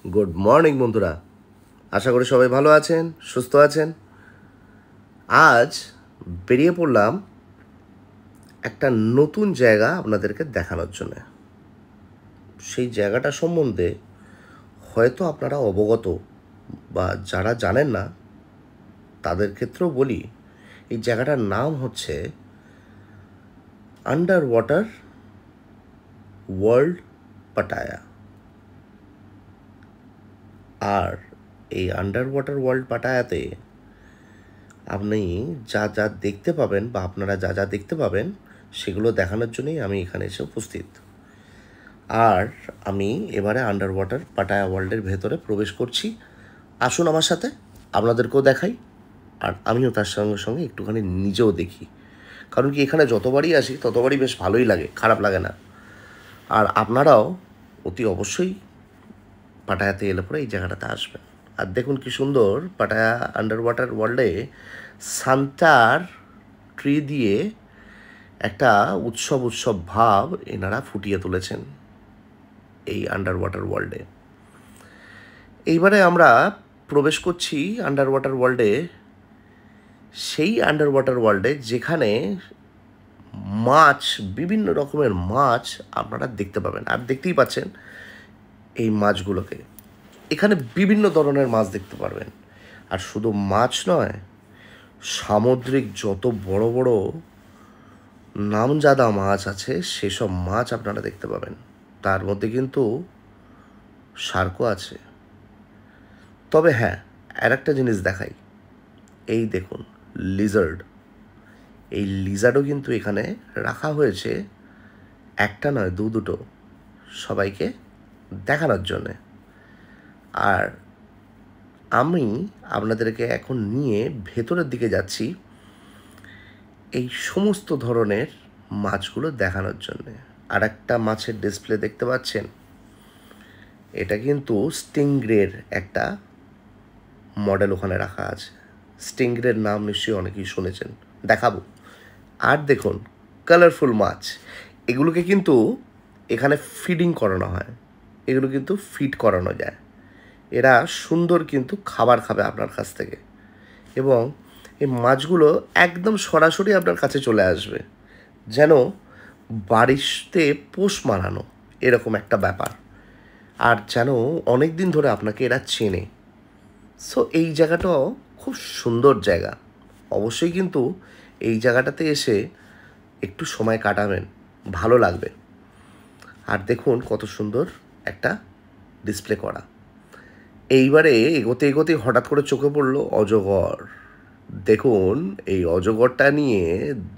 Good morning বন্ধুরা, আশা করি সবাই ভালো আছেন, সুস্থ আছেন। আজ বেরিয়ে পড়লাম একটা নতুন জায়গা আপনাদেরকে দেখানোর জন্য। সেই জায়গাটা সম্বন্ধে হয়তো আপনারা অবগত, বা যারা জানেন না তাদের ক্ষেত্রেও বলি, এই জায়গাটার নাম হচ্ছে আন্ডার ওয়াটার ওয়ার্ল্ড পাটায়া। আর এই আন্ডার ওয়াটার ওয়ার্ল্ড পাটায়াতে আপনি যা যা দেখতে পাবেন, বা আপনারা যা যা দেখতে পাবেন, সেগুলো দেখানোর জন্যই আমি এখানে এসে উপস্থিত। আর আমি এবারে আন্ডার ওয়াটার পাটায়া ওয়ার্ল্ডের ভেতরে প্রবেশ করছি। আসুন আমার সাথে, আপনাদেরকেও দেখাই, আর আমিও তার সঙ্গে সঙ্গে একটুখানি নিজেও দেখি। কারণ কি, এখানে যতবারই আসি ততবারই বেশ ভালোই লাগে, খারাপ লাগে না। আর আপনারাও অতি অবশ্যই পাটায়াতে এলে পরে এই জায়গাটাতে আসবেন। আর দেখুন কি সুন্দর, পাটায়া আন্ডার ওয়াটার ওয়ার্ল্ডে সান্টার ট্রি দিয়ে একটা উৎসব ভাব এনারা ফুটিয়ে তুলেছেন এই আন্ডার ওয়াটার ওয়ার্ল্ডে। এইবারে আমরা প্রবেশ করছি আন্ডার ওয়াটার ওয়ার্ল্ডে, সেই আন্ডার ওয়াটার ওয়ার্ল্ডে যেখানে মাছ, বিভিন্ন রকমের মাছ আপনারা দেখতে পাবেন। আর দেখতেই পাচ্ছেন এই মাছগুলোকে, এখানে বিভিন্ন ধরনের মাছ দেখতে পারবেন। আর শুধু মাছ নয়, সামুদ্রিক যত বড় বড় নামজাদা মাছ আছে সেসব মাছ আপনারা দেখতে পাবেন। তার মধ্যে কিন্তু শার্কও আছে। তবে হ্যাঁ, আর একটা জিনিস দেখাই, এই দেখুন লিজার্ড। এই লিজার্ডও কিন্তু এখানে রাখা হয়েছে, একটা নয় দুটো, সবাইকে দেখানোর জন্যে। আর আমি আপনাদেরকে এখন নিয়ে ভেতরের দিকে যাচ্ছি এই সমস্ত ধরনের মাছগুলো দেখানোর জন্যে। আর একটা মাছের ডিসপ্লে দেখতে পাচ্ছেন, এটা কিন্তু স্টিংরের একটা মডেল ওখানে রাখা আছে। স্টিংরের নাম নিশ্চয়ই অনেকেই শুনেছেন, দেখাবো। আর দেখুন কালারফুল মাছ, এগুলোকে কিন্তু এখানে ফিডিং করানো হয়, এগুলো কিন্তু ফিড করানো যায়। এরা সুন্দর কিন্তু খাবার খাবে আপনার কাছ থেকে, এবং এই মাছগুলো একদম সরাসরি আপনার কাছে চলে আসবে, যেন বাড়িতে পোষ মানানো এরকম একটা ব্যাপার। আর যেন অনেক দিন ধরে আপনাকে এরা চেনে। সো এই জায়গাটাও খুব সুন্দর জায়গা। অবশ্যই কিন্তু এই জায়গাটাতে এসে একটু সময় কাটাবেন, ভালো লাগবে। আর দেখুন কত সুন্দর একটা ডিসপ্লে করা। এইবারে এগোতে এগোতে হঠাৎ করে চোখে পড়লো অজগর। দেখুন এই অজগরটা নিয়ে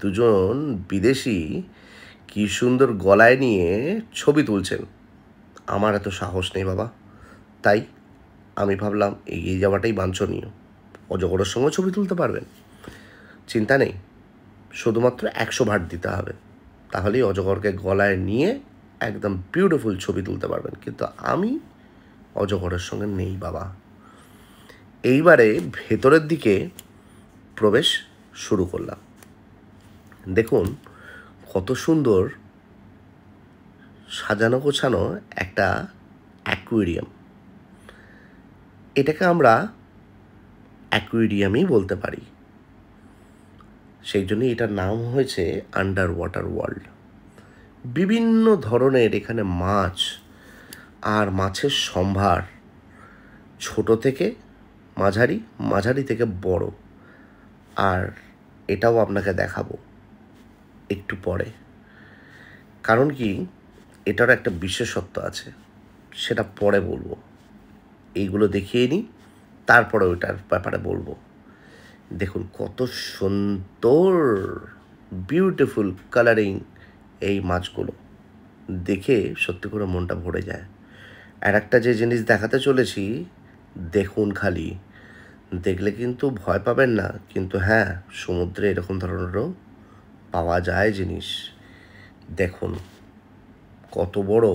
দুজন বিদেশি কি সুন্দর গলায় নিয়ে ছবি তুলছেন। আমার এত সাহস নেই বাবা, তাই আমি ভাবলাম এগিয়ে যাওয়াটাই বাঞ্ছনীয়। অজগরের সঙ্গে ছবি তুলতে পারবেন, চিন্তা নেই, শুধুমাত্র 100 ভাট দিতে হবে, তাহলেই অজগরকে গলায় নিয়ে একদম বিউটিফুল ছবি তুলতে পারবেন। কিন্তু আমি অজগরের সঙ্গে নেই বাবা। এইবারে ভেতরের দিকে প্রবেশ শুরু করলাম। দেখুন কত সুন্দর সাজানো গোছানো একটা অ্যাকুয়ারিয়াম। এটাকে আমরা অ্যাকুয়ারিয়ামই বলতে পারি, সেই জন্যই এটার নাম হয়েছে আন্ডার ওয়াটার ওয়ার্ল্ড। বিভিন্ন ধরনের এখানে মাছ আর মাছের সম্ভার, ছোট থেকে মাঝারি, মাঝারি থেকে বড়। আর এটাও আপনাকে দেখাবো একটু পরে, কারণ কি এটার একটা বিশেষত্ব আছে, সেটা পরে বলবো। এইগুলো দেখিয়ে নিই, তারপরে ওইটার ব্যাপারে বলবো। দেখুন কত সুন্দর বিউটিফুল কালারিং এই মাছগুলো, দেখে সত্যি করে মনটা ভরে যায়। আর একটা যে জিনিস দেখাতে চলেছি, দেখুন খালি, দেখলে কিন্তু ভয় পাবেন না, কিন্তু হ্যাঁ, সমুদ্রে এরকম ধরনেরও পাওয়া যায় জিনিস। দেখুন কত বড়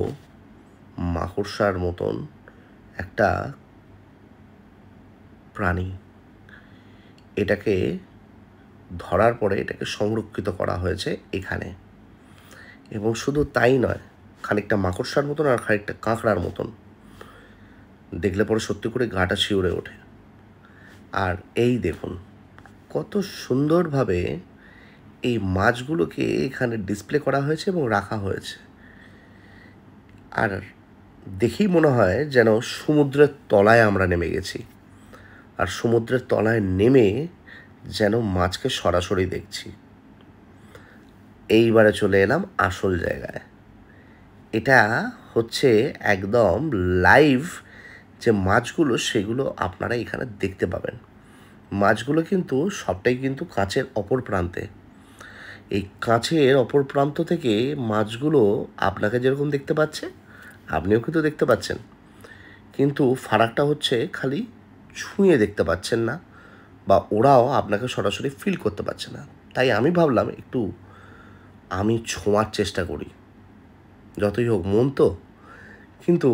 মাকড়সার মতন একটা প্রাণী। এটাকে ধরার পরে এটাকে সংরক্ষিত করা হয়েছে এখানে। এবং শুধু তাই নয়, খানিকটা মাকড়সার মতন আর খানিকটা কাঁকড়ার মতন। দেখলে পরে সত্যি করে গাটা শিউরে ওঠে। আর এই দেখুন কত সুন্দরভাবে এই মাছগুলোকে এখানে ডিসপ্লে করা হয়েছে এবং রাখা হয়েছে। আর দেখেই মনে হয় যেন সমুদ্রের তলায় আমরা নেমে গেছি, আর সমুদ্রের তলায় নেমে যেন মাছকে সরাসরি দেখছি। এইবারে চলে এলাম আসল জায়গায়। এটা হচ্ছে একদম লাইভ যে মাছগুলো, সেগুলো আপনারা এখানে দেখতে পাবেন। মাছগুলো কিন্তু সবটাই কিন্তু কাঁচের অপর প্রান্তে। এই কাঁচের অপর প্রান্ত থেকে মাছগুলো আপনাকে যেরকম দেখতে পাচ্ছে, আপনিও কিন্তু দেখতে পাচ্ছেন, কিন্তু ফারাকটা হচ্ছে খালি ছুঁয়ে দেখতে পাচ্ছেন না, বা ওরাও আপনাকে সরাসরি ফিল করতে পারছে না। তাই আমি ভাবলাম একটু আমি ছোঁয়ার চেষ্টা করি, যতই হোক মন তো। কিন্তু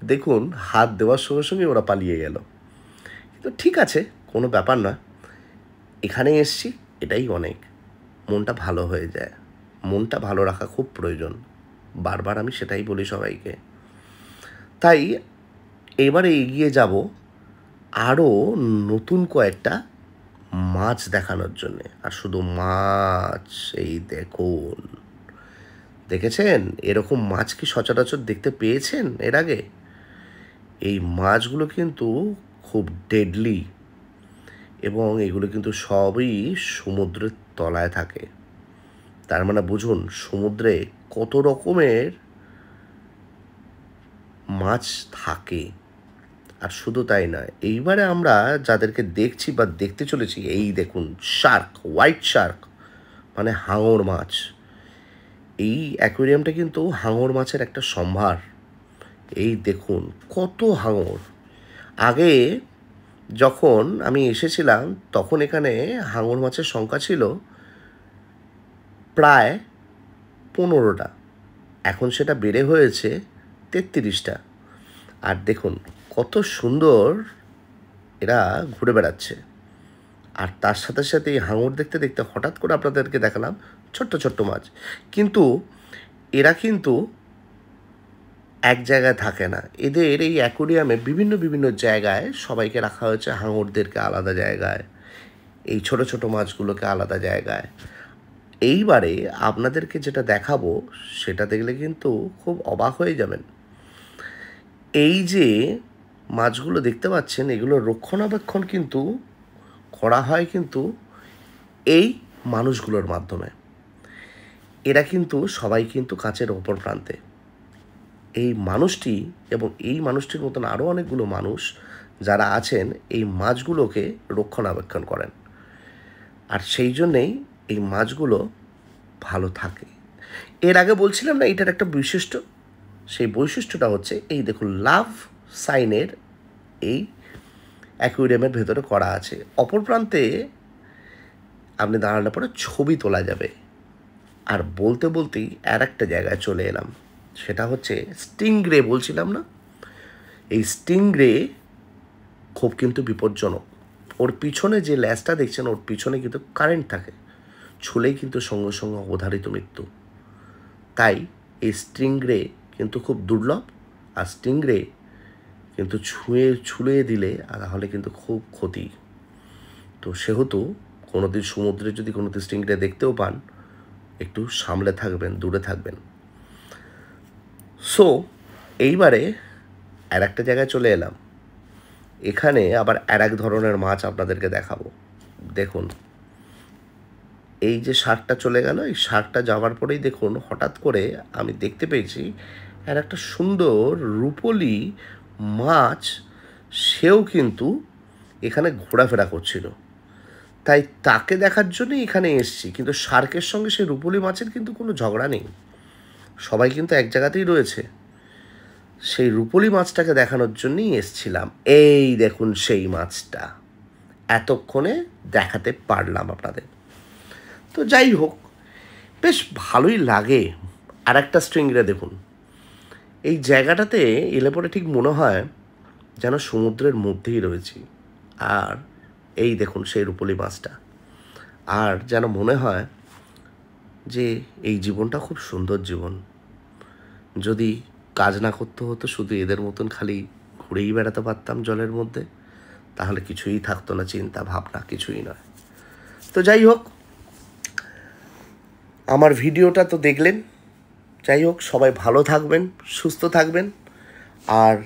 দেখুন হাত দেওয়ার সঙ্গে সঙ্গে ওরা পালিয়ে গেল। কিন্তু ঠিক আছে, কোনো ব্যাপার না, এখানে এসছি এটাই অনেক। মনটা ভালো হয়ে যায়, মনটা ভালো রাখা খুব প্রয়োজন, বারবার আমি সেটাই বলি সবাইকে। তাই এবারে এগিয়ে যাব আরও নতুন কয়েকটা মাছ দেখানোর জন্যে। আর শুধু মাছ, এই দেখুন, দেখেছেন এরকম মাছ কি সচরাচর দেখতে পেয়েছেন এর আগে? এই মাছগুলো কিন্তু খুব ডেডলি, এবং এগুলো কিন্তু সবই সমুদ্রের তলায় থাকে। তার মানে বুঝুন সমুদ্রে কত রকমের মাছ থাকে। আর শুধু তাই নয়, এইবারে আমরা যাদেরকে দেখছি বা দেখতে চলেছি, এই দেখুন শার্ক, হোয়াইট শার্ক, মানে হাঙর মাছ। এই অ্যাকোয়ারিয়ামটা কিন্তু হাঙর মাছের একটা সম্ভার। এই দেখুন কত হাঙর। আগে যখন আমি এসেছিলাম তখন এখানে হাঙর মাছের সংখ্যা ছিল প্রায় 15টা, এখন সেটা বেড়ে হয়েছে 33টা। আর দেখুন কত সুন্দর এরা ঘুরে বেড়াচ্ছে। আর তার সাথে সাথে এই হাঙর দেখতে দেখতে হঠাৎ করে আপনাদেরকে দেখালাম ছোট্ট ছোট্ট মাছ। কিন্তু এরা কিন্তু এক জায়গায় থাকে না, এদের এই অ্যাকোয়ারিয়ামে বিভিন্ন বিভিন্ন জায়গায় সবাইকে রাখা হয়েছে। হাঙরদেরকে আলাদা জায়গায়, এই ছোট ছোট মাছগুলোকে আলাদা জায়গায়। এইবারে আপনাদেরকে যেটা দেখাবো সেটা দেখলে কিন্তু খুব অবাক হয়ে যাবেন। এই যে মাছগুলো দেখতে পাচ্ছেন, এগুলো রক্ষণাবেক্ষণ কিন্তু করা হয় কিন্তু এই মানুষগুলোর মাধ্যমে। এরা কিন্তু সবাই কিন্তু কাঁচের অপর প্রান্তে। এই মানুষটি এবং এই মানুষটির মতন আরও অনেকগুলো মানুষ যারা আছেন এই মাছগুলোকে রক্ষণাবেক্ষণ করেন। আর সেই জন্যেই এই মাছগুলো ভালো থাকে। এর আগে বলছিলাম না এটার একটা বৈশিষ্ট্য, সেই বৈশিষ্ট্যটা হচ্ছে এই দেখুন লাভ সাইনের এই অ্যাকুয়ারিয়ামের ভেতরে করা আছে। অপর প্রান্তে আপনি দাঁড়ানোর পরে ছবি তোলা যাবে। আর বলতে বলতেই আর একটা জায়গায় চলে এলাম, সেটা হচ্ছে স্টিংরে। বলছিলাম না, এই স্টিংরে খুব কিন্তু বিপজ্জনক। ওর পিছনে যে ল্যাজটা দেখছেন, ওর পিছনে কিন্তু কারেন্ট থাকে, ছুলেই কিন্তু সঙ্গে সঙ্গে অবধারিত মৃত্যু। তাই এই স্টিংরে কিন্তু খুব দুর্লভ। আর স্টিংরে কিন্তু ছুঁয়ে দিলে তাহলে কিন্তু খুব ক্ষতি। তো সেহেতু কোনোদিন সমুদ্রে যদি কোনোদিন স্টিংরে দেখতেও পান, একটু সামলে থাকবেন, দূরে থাকবেন। সো এইবারে আর একটা জায়গায় চলে এলাম, এখানে আবার আর এক ধরনের মাছ আপনাদেরকে দেখাবো। দেখুন এই যে শার্কটা চলে গেল, এই শার্কটা যাওয়ার পরেই দেখুন হঠাৎ করে আমি দেখতে পেয়েছি আর একটা সুন্দর রূপলি মাছ, সেও কিন্তু এখানে ঘোরাফেরা করছিল। তাই তাকে দেখার জন্যই এখানে এসছি। কিন্তু শার্কের সঙ্গে সেই রূপলি মাছের কিন্তু কোনো ঝগড়া নেই, সবাই কিন্তু এক জায়গাতেই রয়েছে। সেই রূপলি মাছটাকে দেখানোর জন্যই এসছিলাম। এই দেখুন সেই মাছটা এতক্ষণে দেখাতে পারলাম আপনাদের। তো যাই হোক, বেশ ভালোই লাগে। আর একটা স্ট্রিংরে দেখুন, এই জায়গাটাতে এলে পরে ঠিক মনে হয় যেন সমুদ্রের মধ্যেই রয়েছি। আর এই দেখুন সেই রূপলি মাছটা, আর যেন মনে হয় যে এই জীবনটা খুব সুন্দর জীবন। যদি কাজ না করতে হতো, শুধু এদের মতন খালি ঘুরেই বেড়াতে পারতাম জলের মধ্যে, তাহলে কিছুই থাকতো না, চিন্তা ভাবনা কিছুই নয়। তো যাই হোক, আমার ভিডিওটা তো দেখলেন। যাই হোক, সবাই ভালো থাকবেন, সুস্থ থাকবেন, আর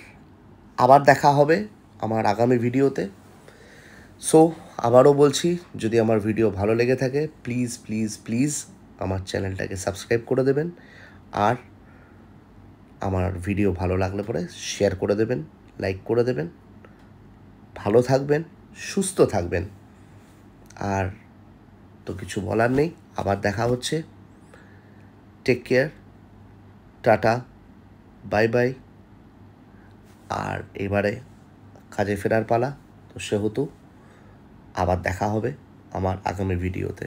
আবার দেখা হবে আমার আগামী ভিডিওতে। সো আবারও বলছি, যদি আমার ভিডিও ভালো লেগে থাকে প্লিজ প্লিজ প্লিজ আমার চ্যানেলটাকে সাবস্ক্রাইব করে দেবেন, আর আমার ভিডিও ভালো লাগলে পরে শেয়ার করে দেবেন, লাইক করে দেবেন। ভালো থাকবেন, সুস্থ থাকবেন, আর তো কিছু বলার নেই। আবার দেখা হচ্ছে। Take care, tata, bye bye. আর এবারে কাজে ফেরার পালা, তো সেহেতু আবার দেখা হবে আমার আগামী ভিডিওতে।